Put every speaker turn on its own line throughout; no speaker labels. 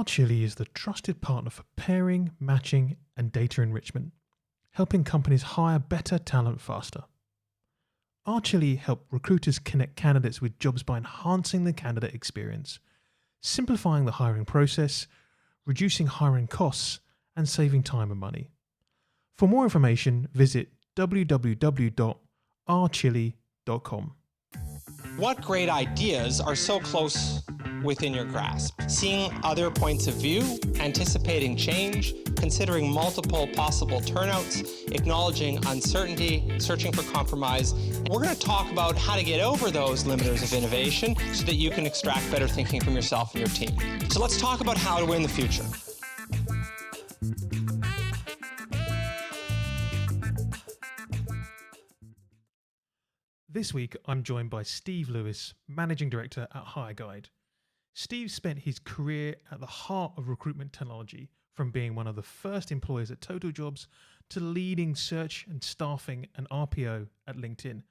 Chili is the trusted partner for pairing, matching, and data enrichment, helping companies hire better talent faster. Chili help recruiters connect candidates with jobs by enhancing the candidate experience, simplifying the hiring process, reducing hiring costs, and saving time and money. For more information, visit www.rchili.com.
What great ideas are so close within your grasp? Seeing other points of view, anticipating change, considering multiple possible turnouts, acknowledging uncertainty, searching for compromise. We're going to talk about how to get over those limiters of innovation so that you can extract better thinking from yourself and your team. So let's talk about how to win the future.
This week, I'm joined by Steve Lewis, Managing Director at HireGuide. Steve spent his career at the heart of recruitment technology, from being one of the first employers at Total Jobs to leading search and staffing and RPO at LinkedIn,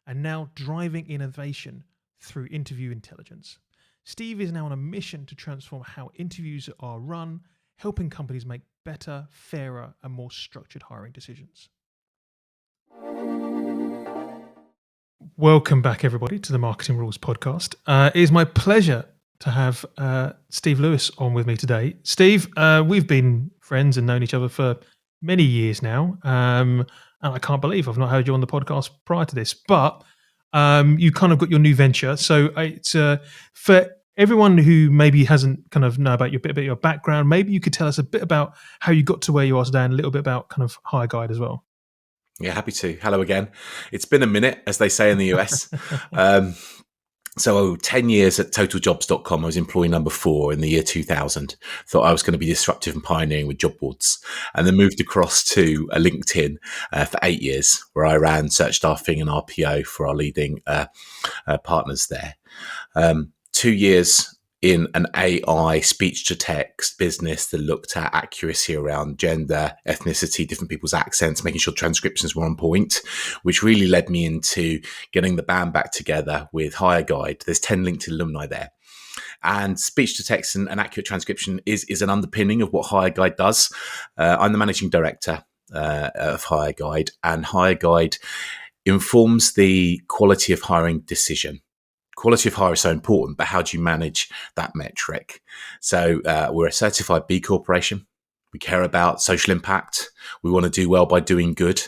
and now driving innovation through interview intelligence. Steve is now on a mission to transform how interviews are run, helping companies make better, fairer, and more structured hiring decisions. Welcome back, everybody, to the Marketing Rules podcast. It is my pleasure to have Steve Lewis on with me today. Steve, we've been friends and known each other for many years now, and I can't believe I've not heard you on the podcast prior to this, but you kind of got your new venture. So it's for everyone who maybe hasn't kind of know about your bit about your background, maybe you could tell us a bit about how you got to where you are today and a little bit about kind of HireGuide as well.
Yeah, happy to. Hello again. It's been a minute, as they say in the US. So 10 years at totaljobs.com. I was employee number 4 in the year 2000. Thought I was going to be disruptive and pioneering with job boards, and then moved across to LinkedIn for 8 years, where I ran search staffing and RPO for our leading partners there. 2 years in an AI speech-to-text business that looked at accuracy around gender, ethnicity, different people's accents, making sure transcriptions were on point, which really led me into getting the band back together with HireGuide. There's 10 LinkedIn alumni there. And speech-to-text and accurate transcription is an underpinning of what HireGuide does. I'm the managing director of HireGuide, and HireGuide informs the quality of hiring decision. Quality of hire is so important, but how do you manage that metric? So we're a certified B Corporation. We care about social impact. We want to do well by doing good.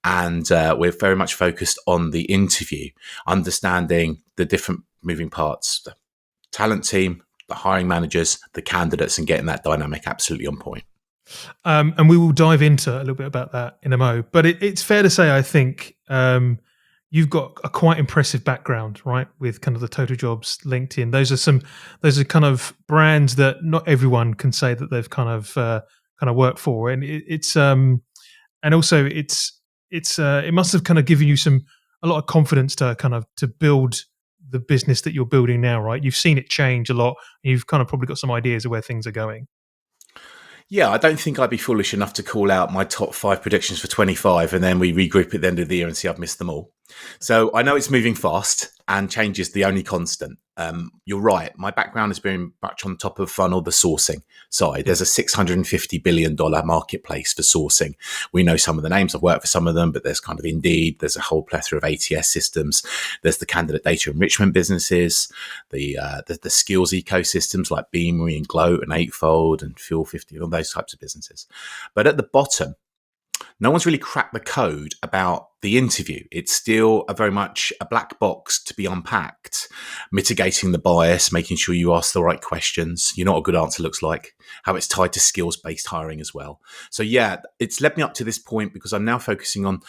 And we're very much focused on the interview, understanding the different moving parts, the talent team, the hiring managers, the candidates, and getting that dynamic absolutely on point.
And we will dive into a little bit about that in a mo. But it's fair to say, I think, you've got a quite impressive background, right? With kind of the Total Jobs, LinkedIn. Those are kind of brands that not everyone can say that they've kind of worked for, and it must have kind of given you a lot of confidence to build the business that you're building now, right? You've seen it change a lot. And you've kind of probably got some ideas of where things are going.
Yeah, I don't think I'd be foolish enough to call out my top 5 predictions for 25 and then we regroup at the end of the year and see I've missed them all. So I know it's moving fast and change is the only constant. You're right. My background has been much on top of funnel, the sourcing side. There's a $650 billion marketplace for sourcing. We know some of the names. I've worked for some of them, but there's kind of Indeed. There's a whole plethora of ATS systems. There's the candidate data enrichment businesses, the skills ecosystems like Beamery and Gloat and Eightfold and Fuel 50, all those types of businesses. But at the bottom, no one's really cracked the code about the interview. It's still very much a black box to be unpacked, mitigating the bias, making sure you ask the right questions. You know what a good answer looks like, how it's tied to skills-based hiring as well. So yeah, it's led me up to this point because I'm now focusing on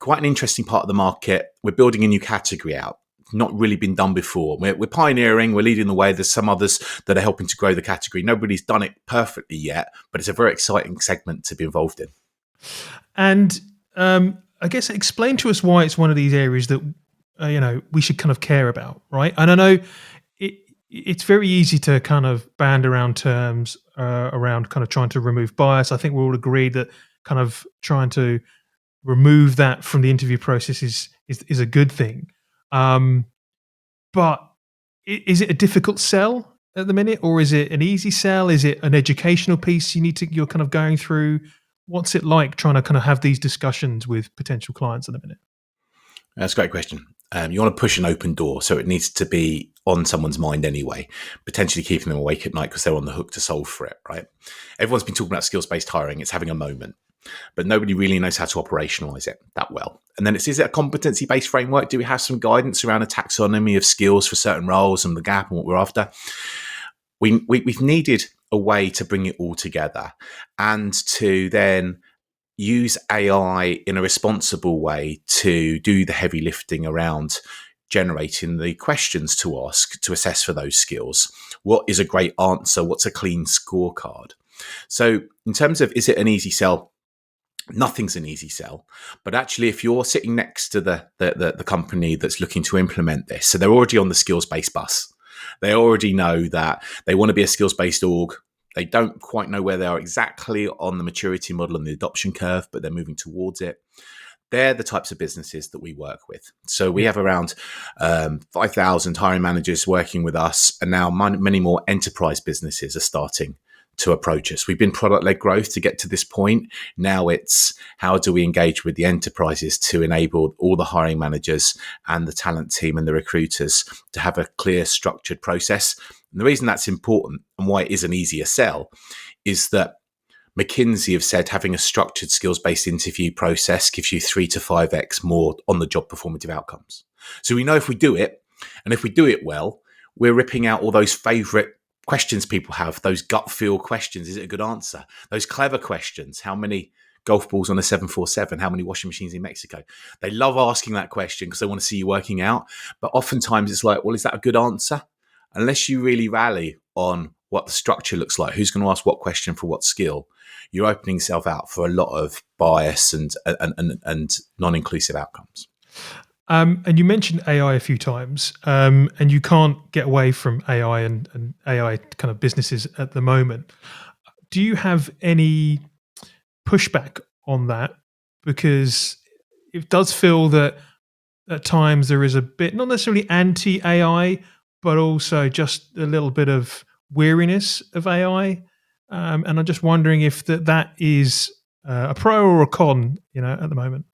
quite an interesting part of the market. We're building a new category out. Not really been done before. We're pioneering, we're leading the way. There's some others that are helping to grow the category. Nobody's done it perfectly yet, but it's a very exciting segment to be involved in.
And I guess explain to us why it's one of these areas that we should kind of care about, right? And I know it's very easy to kind of band around terms around kind of trying to remove bias. I think we're all agreed that kind of trying to remove that from the interview process is a good thing. But is it a difficult sell? at the minute, or is it an easy sell? Is it an educational piece you're kind of going through? What's it like trying to kind of have these discussions with potential clients at the minute?
That's a great question. You want to push an open door, so it needs to be on someone's mind anyway, potentially keeping them awake at night because they're on the hook to solve for it, right? Everyone's been talking about skills-based hiring. It's having a moment, but nobody really knows how to operationalize it that well. And then is it a competency-based framework? Do we have some guidance around a taxonomy of skills for certain roles and the gap and what we're after? We've needed a way to bring it all together and to then use AI in a responsible way to do the heavy lifting around generating the questions to ask to assess for those skills. What is a great answer? What's a clean scorecard? So in terms of, is it an easy sell? Nothing's an easy sell, but actually if you're sitting next to the company that's looking to implement this, so they're already on the skills-based bus. They already know that they want to be a skills-based org. They don't quite know where they are exactly on the maturity model and the adoption curve, but they're moving towards it. They're the types of businesses that we work with. So we have around 5,000 hiring managers working with us, and now many more enterprise businesses are starting to approach us. We've been product-led growth to get to this point. Now it's how do we engage with the enterprises to enable all the hiring managers and the talent team and the recruiters to have a clear, structured process. And the reason that's important and why it is an easier sell is that McKinsey have said having a structured skills-based interview process gives you 3 to 5x more on the job performative outcomes. So we know if we do it, and if we do it well, we're ripping out all those favorite questions people have, those gut feel questions. Is it a good answer? Those clever questions. How many golf balls on a 747? How many washing machines in Mexico? They love asking that question because they want to see you working out. But oftentimes it's like, well, is that a good answer? Unless you really rally on what the structure looks like, who's going to ask what question for what skill, you're opening yourself out for a lot of bias and non-inclusive outcomes.
And you mentioned AI a few times, and you can't get away from AI and AI kind of businesses at the moment. Do you have any pushback on that? Because it does feel that at times there is a bit, not necessarily anti-AI, but also just a little bit of weariness of AI. And I'm just wondering if that is a pro or a con, at the moment.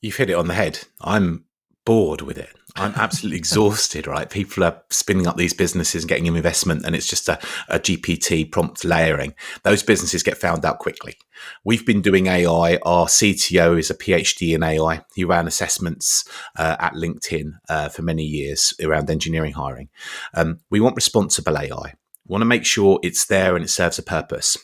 You've hit it on the head. I'm bored with it. I'm absolutely exhausted, right? People are spinning up these businesses and getting them investment, and it's just a GPT prompt layering. Those businesses get found out quickly. We've been doing AI. Our CTO is a PhD in AI. He ran assessments at LinkedIn for many years around engineering hiring. We want responsible AI. We want to make sure it's there and it serves a purpose.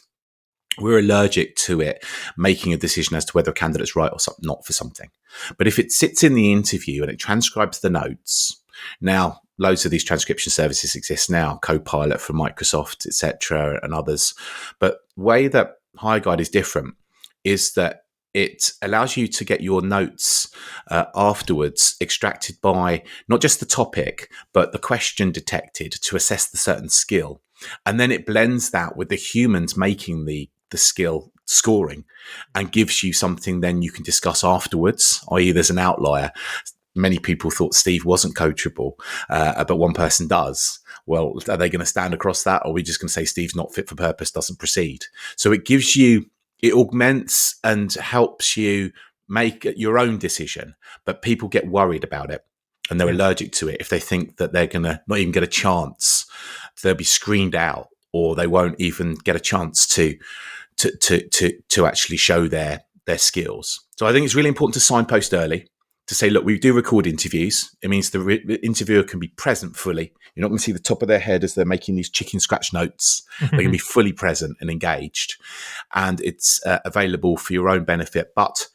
We're allergic to it making a decision as to whether a candidate's right or not for something. But if it sits in the interview and it transcribes the notes, now loads of these transcription services exist now, Copilot from Microsoft, etc., and others. But the way that HireGuide is different is that it allows you to get your notes afterwards extracted by not just the topic, but the question detected to assess the certain skill. And then it blends that with the humans making the skill scoring and gives you something then you can discuss afterwards, i.e. there's an outlier. Many people thought Steve wasn't coachable, but one person does. Well, are they going to stand across that? Or are we just going to say Steve's not fit for purpose, doesn't proceed? So it augments and helps you make your own decision, but people get worried about it and they're allergic to it if they think that they're going to not even get a chance. They'll be screened out, or they won't even get a chance to actually show their skills. So I think it's really important to signpost early to say, look, we do record interviews. It means the interviewer can be present fully. You're not going to see the top of their head as they're making these chicken scratch notes. They're going to be fully present and engaged, and it's available for your own benefit. But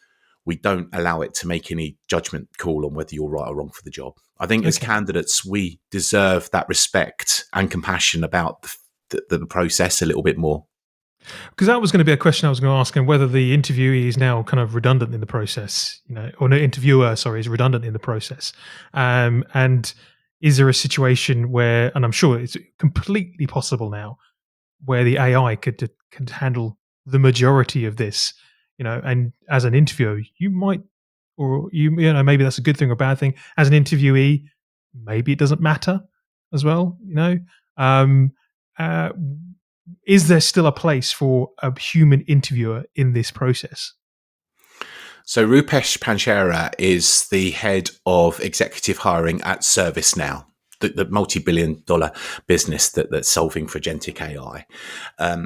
we don't allow it to make any judgment call on whether you're right or wrong for the job. I think as candidates, we deserve that respect and compassion about the process a little bit more.
Because that was going to be a question I was going to ask, and whether the interviewee is now kind of redundant in the process, or the interviewer, sorry, is redundant in the process. And is there a situation where, and I'm sure it's completely possible now, where the AI could handle the majority of this, and as an interviewer, you might, or maybe that's a good thing or bad thing. As an interviewee, maybe it doesn't matter as well, Uh, is there still a place for a human interviewer in this process?
So Rupesh Panchera is the head of executive hiring at ServiceNow, the multi-billion-dollar business that's solving for agentic AI.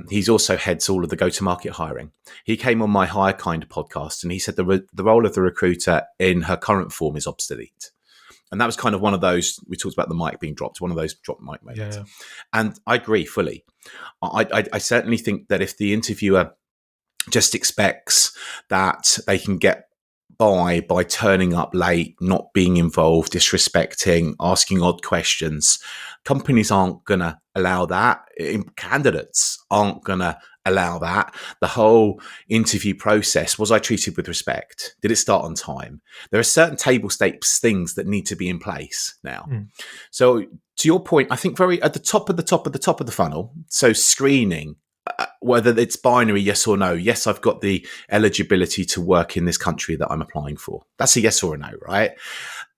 He's also heads all of the go-to-market hiring. He came on my HireGuide podcast and he said the role of the recruiter in her current form is obsolete. And that was kind of one of those, we talked about the mic being dropped, one of those drop mic moments.
Yeah.
And I agree fully. I certainly think that if the interviewer just expects that they can get by turning up late, not being involved, disrespecting, asking odd questions, companies aren't going to allow that. Candidates aren't going to allow that. The whole interview process, was I treated with respect? Did it start on time? There are certain table stakes things that need to be in place now. So to your point, I think very at the top of the funnel, so screening, whether it's binary, yes or no. Yes, I've got the eligibility to work in this country that I'm applying for. That's a yes or a no, right?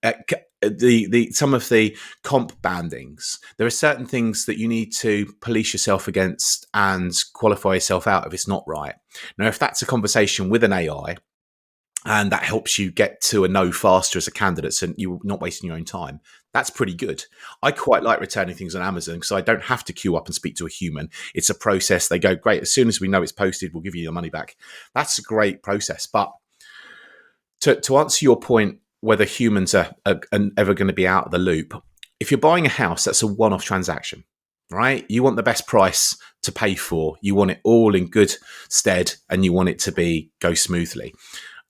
Some of the comp bandings, there are certain things that you need to police yourself against and qualify yourself out if it's not right. Now, if that's a conversation with an AI, and that helps you get to a no faster as a candidate, so you're not wasting your own time, that's pretty good. I quite like returning things on Amazon because I don't have to queue up and speak to a human. It's a process. They go, great, as soon as we know it's posted, we'll give you your money back. That's a great process. But to answer your point, whether humans are ever going to be out of the loop, if you're buying a house, that's a one-off transaction, right? You want the best price to pay for. You want it all in good stead, and you want it to go smoothly.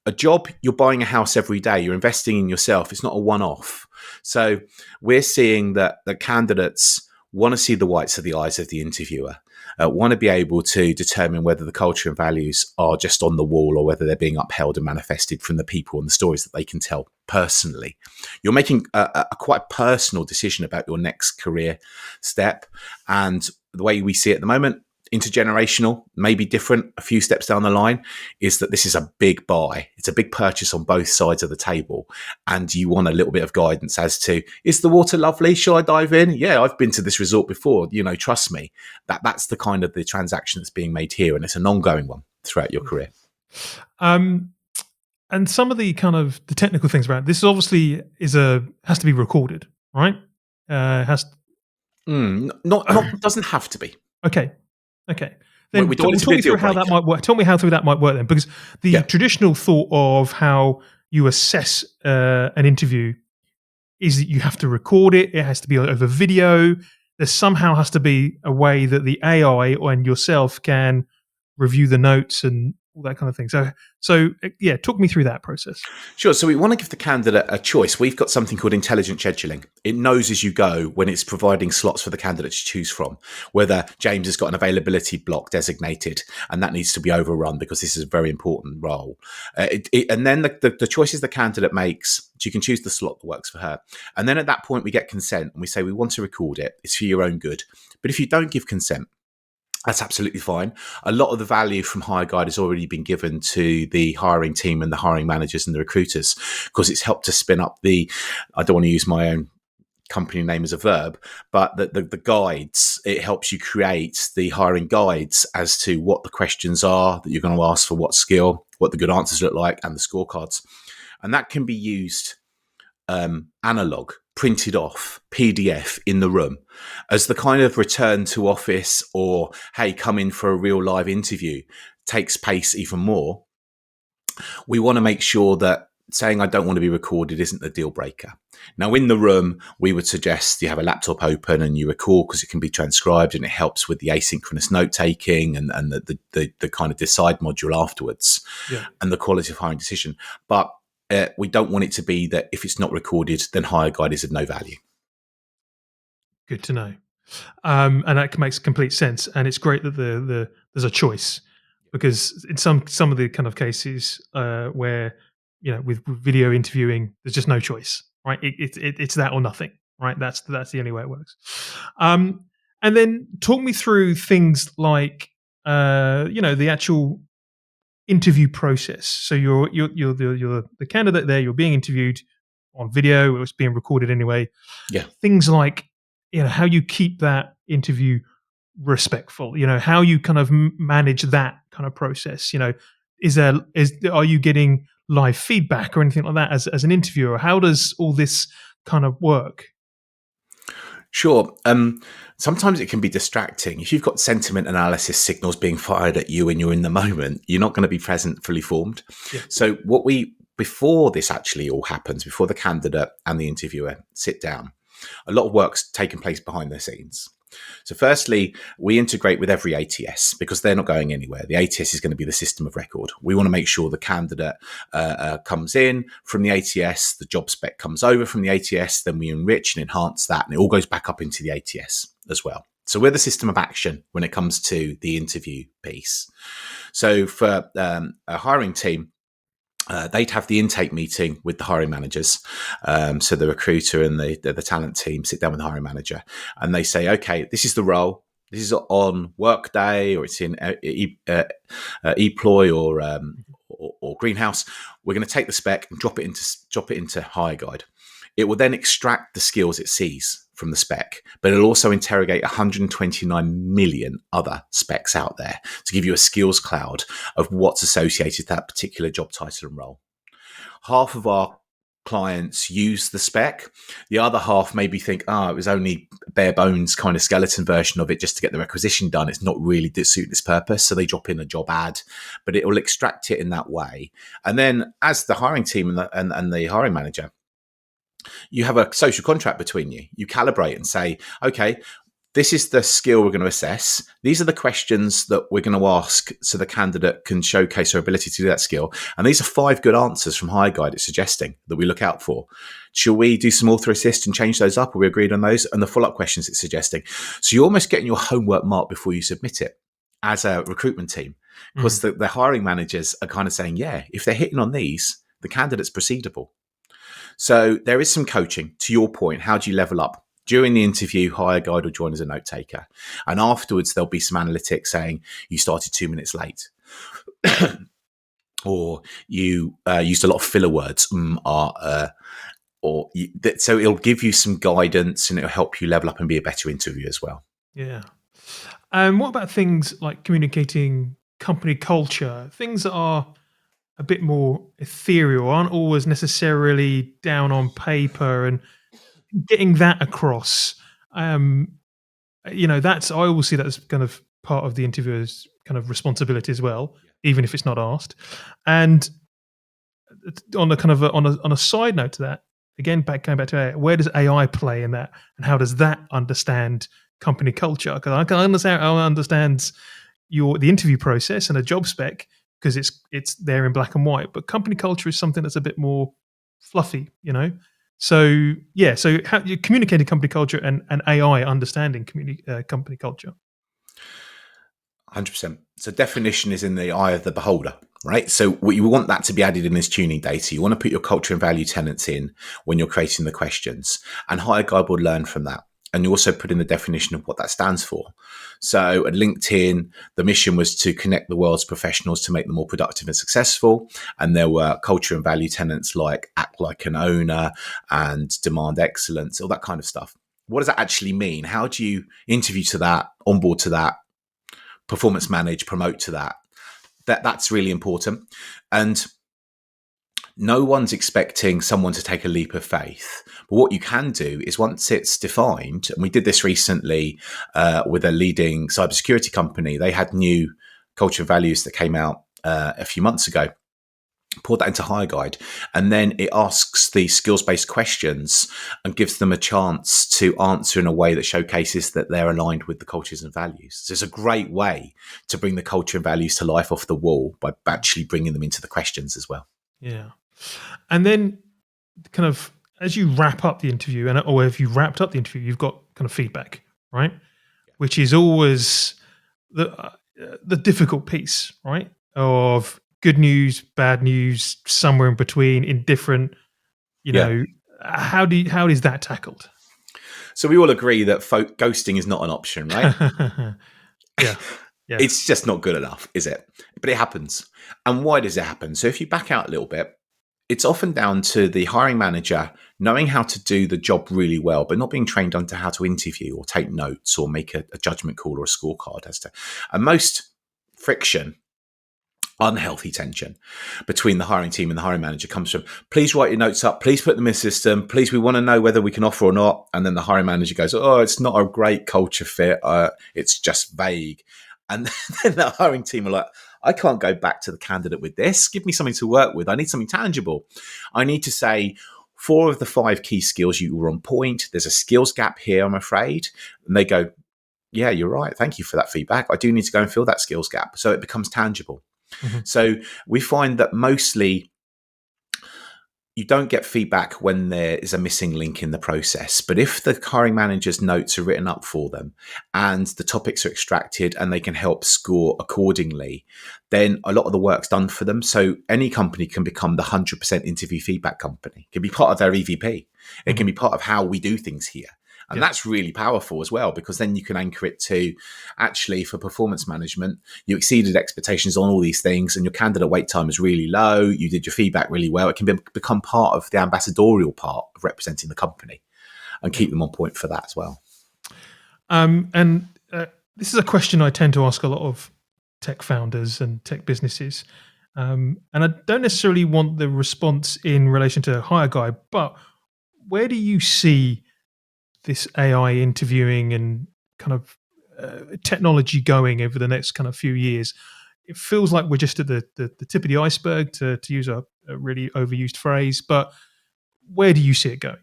A job, you're buying a house every day. You're investing in yourself. It's not a one-off. So we're seeing that the candidates want to see the whites of the eyes of the interviewer, want to be able to determine whether the culture and values are just on the wall or whether they're being upheld and manifested from the people and the stories that they can tell personally. You're making a quite personal decision about your next career step. And the way we see it at the moment, intergenerational, maybe different a few steps down the line, is that this is a big buy. It's a big purchase on both sides of the table. And you want a little bit of guidance as to, is the water lovely? Shall I dive in? Yeah, I've been to this resort before. Trust me. That's the kind of the transaction that's being made here. And it's an ongoing one throughout your career.
And some of the kind of the technical things about this obviously has to be recorded, right?
Doesn't have to be.
Okay. Then
we don't want it to
talk
be
me
a deal
through how that
breaker.
might work. Tell me how that might work then, because the traditional thought of how you assess an interview is that you have to record it. It has to be over video. There somehow has to be a way that the AI and yourself can review the notes and all that kind of thing. So talk me through that process.
Sure. So we want to give the candidate a choice. We've got something called intelligent scheduling. It knows as you go when it's providing slots for the candidate to choose from, whether James has got an availability block designated and that needs to be overrun because this is a very important role. And then the choices the candidate makes, so you can choose the slot that works for her. And then at that point, we get consent and we say, we want to record it. It's for your own good. But if you don't give consent, that's absolutely fine. A lot of the value from HireGuide has already been given to the hiring team and the hiring managers and the recruiters because it's helped to spin up I don't want to use my own company name as a verb, but the guides, it helps you create the hiring guides as to what the questions are that you're going to ask for what skill, what the good answers look like, and the scorecards. And that can be used analog, printed off, PDF in the room as the kind of return to office or, hey, come in for a real live interview takes pace even more. We want to make sure that saying I don't want to be recorded isn't the deal breaker. Now, in the room, we would suggest you have a laptop open and you record because it can be transcribed and it helps with the asynchronous note taking and the kind of decide module afterwards and the quality of hiring decision. But we don't want it to be that if it's not recorded, then HireGuide is of no value.
Good to know. And that makes complete sense. And it's great that there's a choice, because in some of the kind of cases where, with video interviewing, there's just no choice, right? It's that or nothing, right? That's the only way it works. And then talk me through things like, the actual interview process. So you're the candidate there. You're being interviewed on video. It's being recorded anyway.
Yeah.
Things like how you keep that interview respectful? How you kind of manage that kind of process. Are you getting live feedback or anything like that as an interviewer? How does all this kind of work?
Sure. Sometimes it can be distracting. If you've got sentiment analysis signals being fired at you and you're in the moment, you're not going to be present, fully formed.
Yeah.
So before this actually all happens, before the candidate and the interviewer sit down, a lot of work's taken place behind the scenes. So firstly, we integrate with every ATS because they're not going anywhere. The ATS is going to be the system of record. We want to make sure the candidate comes in from the ATS, the job spec comes over from the ATS, then we enrich and enhance that, and it all goes back up into the ATS as well. So we're the system of action when it comes to the interview piece. So for a hiring team, they'd have the intake meeting with the hiring managers. So the recruiter and the talent team sit down with the hiring manager and they say, okay, this is the role. This is on Workday or it's in ePloy or Greenhouse. We're going to take the spec and drop it into HireGuide. It will then extract the skills it sees from the spec, but it'll also interrogate 129 million other specs out there to give you a skills cloud of what's associated with that particular job title and role. Half of our clients use the spec. The other half maybe think, it was only bare bones kind of skeleton version of it just to get the requisition done. It's not really to suit its purpose. So they drop in a job ad, but it will extract it in that way. And then as the hiring team and the hiring manager, you have a social contract between you. You calibrate and say, okay, this is the skill we're going to assess. These are the questions that we're going to ask so the candidate can showcase their ability to do that skill. And these are 5 good answers from HireGuide it's suggesting that we look out for. Shall we do some author assist and change those up? Or we agreed on those? And the follow-up questions it's suggesting. So you're almost getting your homework marked before you submit it as a recruitment team. Because the hiring managers are kind of saying, yeah, if they're hitting on these, the candidate's proceedable. So there is some coaching. To your point, how do you level up? During the interview, HireGuide will join as a note taker. And afterwards, there'll be some analytics saying you started 2 minutes late. Or you used a lot of filler words. So it'll give you some guidance and it'll help you level up and be a better interviewer as well.
Yeah. And what about things like communicating company culture? Things that are a bit more ethereal, aren't always necessarily down on paper, and getting that across. That's, I always see that as kind of part of the interviewer's kind of responsibility as well, even if it's not asked. And on a kind of on a side note to that, again, going back to AI, where does AI play in that, and how does that understand company culture? Because I can understand how it understands the interview process and a job spec, because it's there in black and white. But company culture is something that's a bit more fluffy, So how you communicating company culture and AI understanding company culture.
100%. So definition is in the eye of the beholder, right? So you want that to be added in as tuning data. You want to put your culture and value tenets in when you're creating the questions, and HireGuide will learn from that. And you also put in the definition of what that stands for. So at LinkedIn, the mission was to connect the world's professionals to make them more productive and successful. And there were culture and value tenets like act like an owner and demand excellence, all that kind of stuff. What does that actually mean? How do you interview to that, onboard to that, performance manage, promote to that? That's really important. And no one's expecting someone to take a leap of faith. But what you can do is, once it's defined, and we did this recently with a leading cybersecurity company, they had new culture values that came out a few months ago. Poured that into HireGuide, and then it asks the skills-based questions and gives them a chance to answer in a way that showcases that they're aligned with the cultures and values. So it's a great way to bring the culture and values to life off the wall by actually bringing them into the questions as well.
Yeah. And then kind of as you wrap up the interview, or if you wrapped up the interview, you've got kind of feedback, right? Which is always the difficult piece, right? Of good news, bad news, somewhere in between, indifferent, how is that tackled?
So we all agree that ghosting is not an option, right?
Yeah.
It's just not good enough, is it? But it happens. And why does it happen? So if you back out a little bit, it's often down to the hiring manager knowing how to do the job really well, but not being trained on to how to interview or take notes or make a judgment call or a scorecard as to, and most friction, unhealthy tension between the hiring team and the hiring manager comes from, please write your notes up, please put them in the system, please, we want to know whether we can offer or not. And then the hiring manager goes, oh, it's not a great culture fit, it's just vague. And then the hiring team are like, I can't go back to the candidate with this, give me something to work with, I need something tangible. I need to say 4 of the 5 key skills you were on point, there's a skills gap here, I'm afraid. And they go, yeah, you're right, thank you for that feedback, I do need to go and fill that skills gap. So it becomes tangible. Mm-hmm. So we find that mostly you don't get feedback when there is a missing link in the process. But if the hiring manager's notes are written up for them and the topics are extracted and they can help score accordingly, then a lot of the work's done for them. So any company can become the 100% interview feedback company. It can be part of their EVP. It can be part of how we do things here. And that's really powerful as well, because then you can anchor it to, actually, for performance management, you exceeded expectations on all these things and your candidate wait time is really low. You did your feedback really well. It can become part of the ambassadorial part of representing the company and keep them on point for that as well.
This is a question I tend to ask a lot of tech founders and tech businesses. And I don't necessarily want the response in relation to HireGuide, but where do you see this AI interviewing and kind of technology going over the next kind of few years? It feels like we're just at the tip of the iceberg, to use a really overused phrase, but where do you see it going?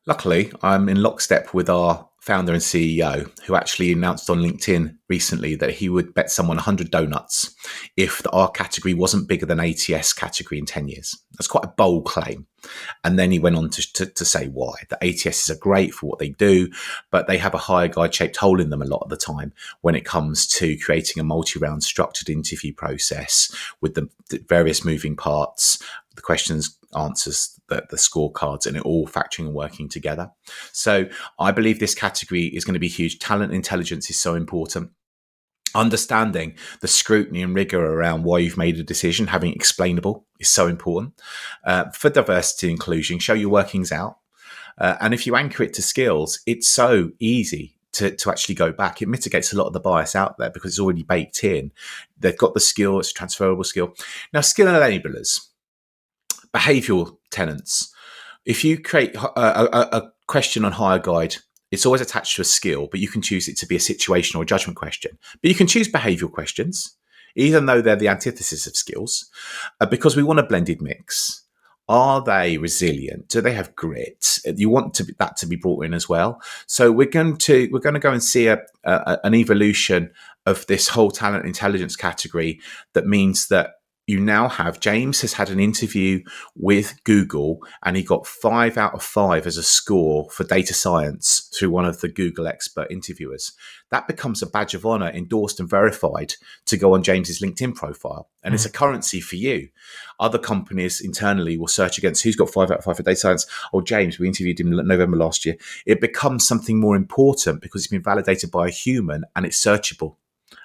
Luckily, I'm in lockstep with our founder and CEO, who actually announced on LinkedIn recently that he would bet someone 100 donuts if our category wasn't bigger than ATS category in 10 years. That's quite a bold claim. And then he went on to say why. The ATSs are great for what they do, but they have a HireGuide shaped hole in them a lot of the time when it comes to creating a multi-round structured interview process with the various moving parts, the questions, answers, the scorecards, and it all factoring and working together. So I believe this category is going to be huge. Talent intelligence is so important. Understanding the scrutiny and rigor around why you've made a decision, having it explainable, is so important. For diversity and inclusion, show your workings out. And if you anchor it to skills, it's so easy to actually go back. It mitigates a lot of the bias out there because it's already baked in. They've got the skill, it's a transferable skill. Now, skill enablers, behavioural tenants. If you create a question on HireGuide, it's always attached to a skill, but you can choose it to be a situational or judgment question. But you can choose behavioural questions, even though they're the antithesis of skills, because we want a blended mix. Are they resilient? Do they have grit? You want that to be brought in as well. So we're going to go and see an evolution of this whole talent intelligence category. That means that you now have, James has had an interview with Google and he got 5 out of 5 as a score for data science through one of the Google expert interviewers. That becomes a badge of honor, endorsed and verified, to go on James's LinkedIn profile. And it's a currency for you. Other companies internally will search against who's got 5 out of 5 for data science. Oh, James, we interviewed him in November last year. It becomes something more important because it's been validated by a human and it's searchable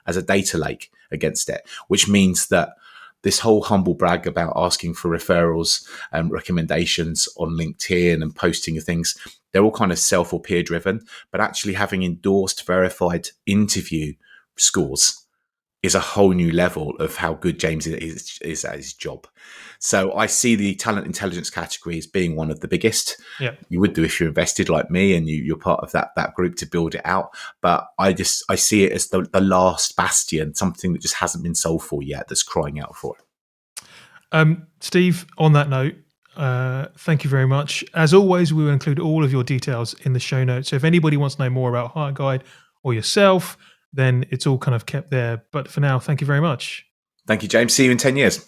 as a data lake against it, which means that this whole humble brag about asking for referrals and recommendations on LinkedIn and posting of things, they're all kind of self or peer driven, but actually having endorsed, verified interview scores is a whole new level of how good James is at his job. So I see the talent intelligence category as being one of the biggest. Yeah. You would do if you're invested like me and you're part of that group to build it out. But I see it as the last bastion, something that just hasn't been solved for yet, that's crying out for it.
Steve, on that note, thank you very much. As always, we will include all of your details in the show notes. So if anybody wants to know more about HireGuide or yourself, then it's all kind of kept there. But for now, thank you very much.
Thank you, James. See you in 10 years.